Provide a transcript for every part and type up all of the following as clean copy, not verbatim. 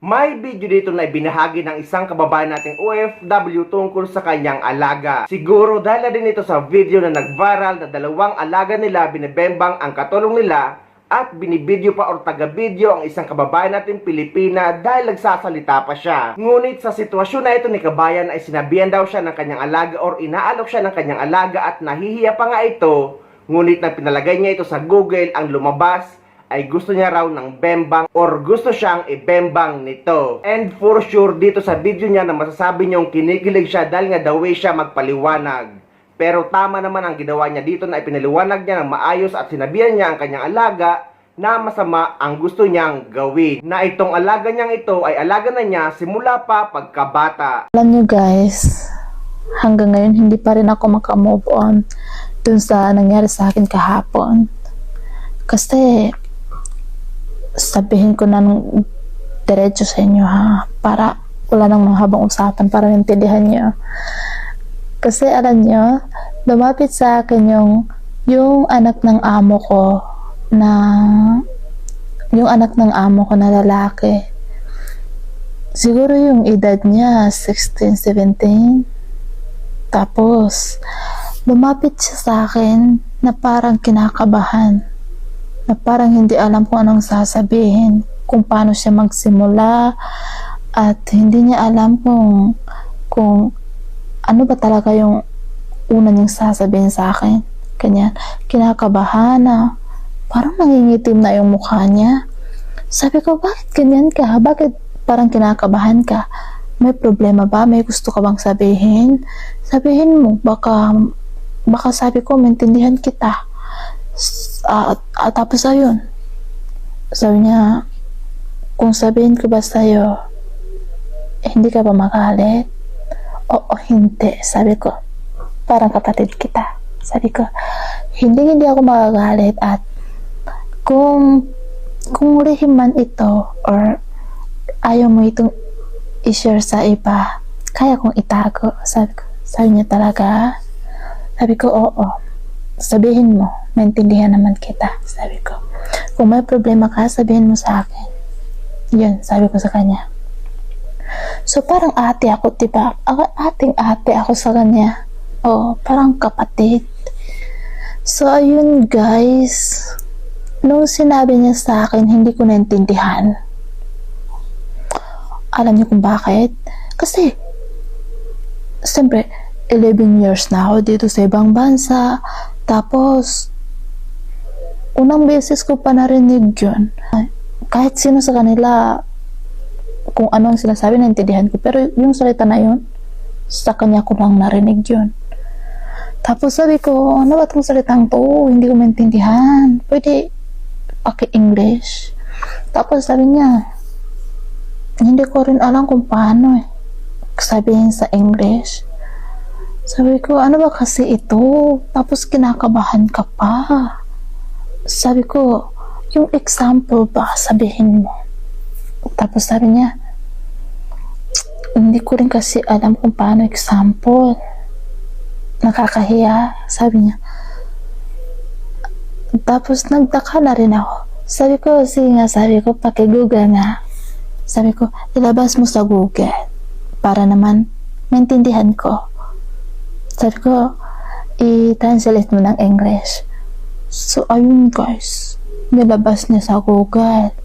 May video dito na ibinahagi ng isang kababayan nating OFW tungkol sa kanyang alaga. Siguro dahil na din ito sa video na nag-viral na dalawang alaga nila binibembang ang katulong nila at binibidyo pa or taga-video ang isang kababayan nating Pilipina dahil nagsasalita pa siya. Ngunit sa sitwasyon na ito ni kabayan ay sinabihan daw siya ng kanyang alaga or inaalok siya ng kanyang alaga at nahihiya pa nga ito. Ngunit nang pinalagay niya ito sa Google, ang lumabas ay gusto niya raw ng bembang or gusto siyang ibembang nito. And for sure dito sa video niya na masasabi niyong kinikilig siya dahil nga the way siya magpaliwanag. Pero tama naman ang ginawa niya dito na ipinaliwanag niya ng maayos at sinabihan niya ang kanyang alaga na masama ang gusto niyang gawin. Na itong alaga niyang ito ay alaga na niya simula pa pagkabata. Alam niyo guys, hanggang ngayon hindi pa rin ako makamove on dun sa nangyari sa akin kahapon. Kasi sabihin ko na ng diretso sa inyo ha, para wala nang mahabang usapan, para maintindihan nyo. Kasi alam nyo, lumapit sa akin yung anak ng amo ko na lalaki. Siguro yung edad niya 16, 17. Tapos lumapit siya sa akin na parang kinakabahan, na parang hindi alam kung anong sasabihin, kung paano siya magsimula, at hindi niya alam kung ano ba talaga yung una niyang sasabihin sa akin. Kanya, kinakabahan na, parang nangingitim na yung mukha niya. Sabi ko, bakit ganyan ka? Bakit parang kinakabahan ka? May problema ba? May gusto ka bang sabihin? Sabihin mo, baka sabi ko, maintindihan kita. Tapos ayun, sabi niya, kung sabihin ko ba sa'yo, hindi ka ba magalit? Oo, hindi. Sabi ko, parang kapatid kita. Sabi ko, hindi ako magagalit, at kung lihim man ito or ayaw mo itong i-share sa iba, kaya kong itago. Sabi niya talaga. Sabi ko, oo. Sabihin mo, maintindihan naman kita. Sabi ko, kung may problema ka, sabihin mo sa akin. Yun, sabi ko sa kanya. So parang ate ako, diba? Ating ate ako sa kanya. Oo, parang kapatid. So ayun guys, nung sinabi niya sa akin, hindi ko naintindihan. Alam niyo kung bakit? Kasi siyempre 11 years na ako dito sa ibang bansa. Tapos unang beses ko pa narinig yun. Kahit sino sa kanila, kung ano ang sinasabi, naintindihan ko. Pero yung salita na yun, sa kanya ko lang narinig yun. Tapos sabi ko, ano ba itong salitang to? Hindi ko maintindihan. Pwede paki-English. Tapos sabi niya, hindi ko rin alam kung paano sabihin sa English. Sabi ko, ano ba kasi ito? Tapos kinakabahan ka pa. Sabi ko, yung example ba, sabihin mo. Tapos sabi niya, hindi ko rin kasi alam kung paano example. Nakakahiya, sabi niya. Tapos nagtaka na rin ako. Sabi ko, sige nga, sabi ko, paki-Google nga. Sabi ko, ilabas mo sa Google para naman maintindihan ko. Sabi ko, i-translate mo ng English. So, ayun guys, nilabas niya sa Google.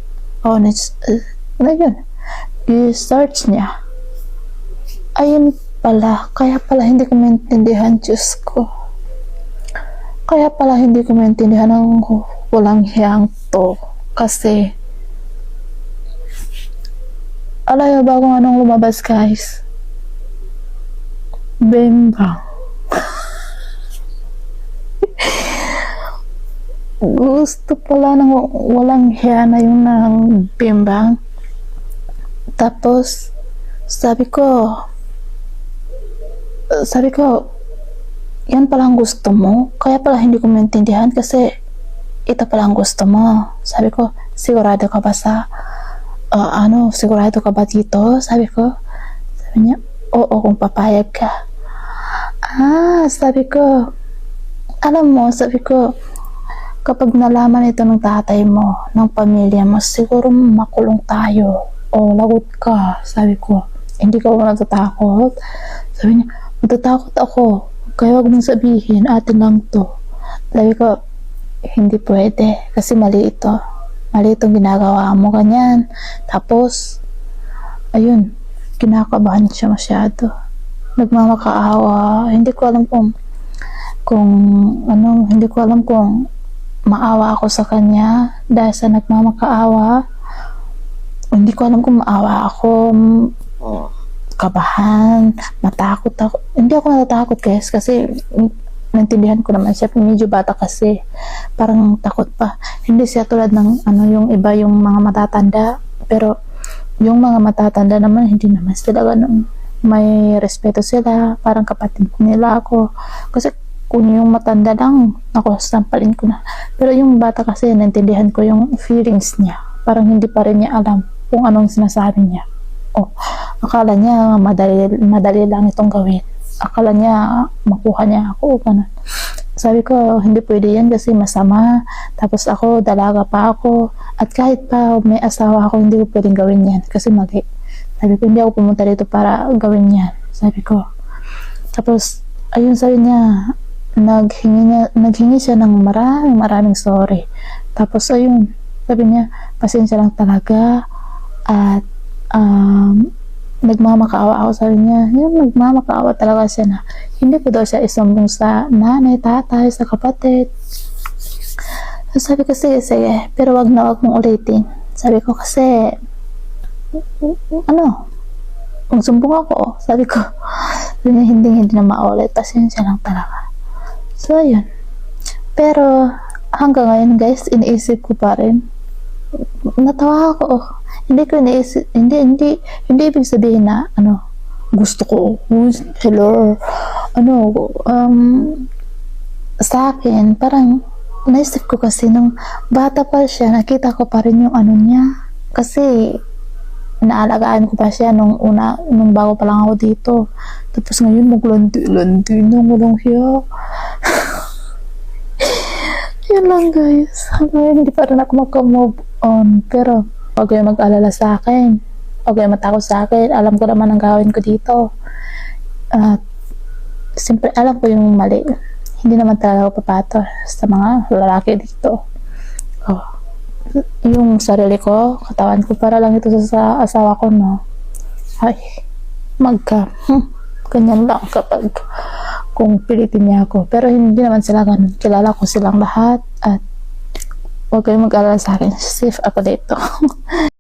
Na yun, i-search niya. Ayun pala, kaya pala hindi ko maintindihan, Diyos ko. Kaya pala hindi ko maintindihan ng walang hiyang to. Kasi, alam niyo ba kung anong lumabas guys? Bembang. Gusto pala ng walang hiya na yung ng bimbang. Tapos sabi ko, yan pala ang gusto mo, kaya pala hindi ko maintindihan kasi ito pala ang gusto mo. Sabi ko, sigurado ka ba sigurado ka ba dito? Sabi ko. Sabi niya, oo, kung papayag ka. Sabi ko, alam mo, sabi ko, kapag nalaman ito ng tatay mo, ng pamilya mo, siguro makulong tayo. "Oh, lagot ka." Sabi ko, "Hindi ka ba natatakot?" Sabi niya, "Matatakot ako. Kaya wag mong sabihin, atin lang to." Sabi ko, "Hindi pwede. Kasi mali ito. Mali itong ginagawa mo, ganyan." Tapos, ayun, kinakabahan siya masyado. Nagmamakaawa. Hindi ko alam kung hindi ko alam kung maawa ako sa kanya dahil sa nagmamakaawa. Hindi ko alam kung maawa ako, kabahan, matakot ako. Hindi ako natatakot, guys, kasi naintindihan ko naman siya. Medyo bata kasi, parang takot pa. Hindi siya tulad ng yung iba, yung mga matatanda. Pero yung mga matatanda naman, hindi naman sila ganun. May respeto sila, parang kapatid nila ako. Kasi kung yung matanda lang, ako, sampalin ko na. Pero yung bata kasi, naintindihan ko yung feelings niya. Parang hindi pa rin niya alam kung anong sinasabi niya. Oh, akala niya madali lang itong gawin. Akala niya makuha niya ako, ganun. Sabi ko, hindi pwede yan kasi masama. Tapos ako, dalaga pa ako. At kahit pa may asawa ako, hindi ko pwedeng gawin yan kasi mali. Sabi ko, hindi ako pumunta dito para gawin yan. Sabi ko. Tapos, ayun, sabi niya, naghingi siya ng maraming sorry. Tapos, ayun, sabi niya, pasensya lang talaga. At, nagmamakaawa ako. Sabi niya, yung nagmamakaawa talaga siya na hindi ko daw siya isumbong sa nanay, tatay, sa kapatid. Sabi ko, sige, pero wag mong ulitin. Sabi ko kasi, magsumbong ako. Sabi ko, hindi na maulit. Pasensya lang talaga. So, yun. Pero, hanggang ngayon, guys, iniisip ko pa rin. Natawa ako. Hindi ko iniisip, hindi ibig sabihin na, gusto ko, hello, sa akin, parang, naisip ko kasi nung bata pa siya, nakita ko pa rin yung niya. Kasi, naalagaan ko pa siya nung bago pa lang ako dito. Tapos ngayon, maglandi na walang hiya. Yun lang, guys. Ngayon, hindi pa rin ako move on. Pero, huwag kayong mag-alala sa akin. Huwag kayong matakot sa akin. Alam ko naman ang gawin ko dito. At, siyempre, alam ko yung mali. Hindi naman talaga ako papato sa mga lalaki dito. Oh. Yung sarili ko, katawan ko, para lang ito sa asawa ko, no? Ay, ganyan lang kapag kung pilitin niya ako. Pero hindi naman sila ganun. Kilala ko silang lahat at huwag kayong mag-alala sa akin. Safe ako dito.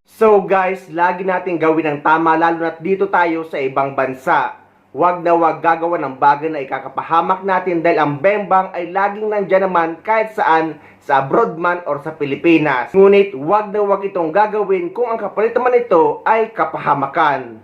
So guys, lagi natin gawin ang tama lalo na't dito tayo sa ibang bansa. Huwag na huwag gagawa ng bagay na ikakapahamak natin dahil ang bembang ay laging nandyan naman kahit saan, sa abroad man or sa Pilipinas. Ngunit huwag na huwag itong gagawin kung ang kapalit naman ito ay kapahamakan.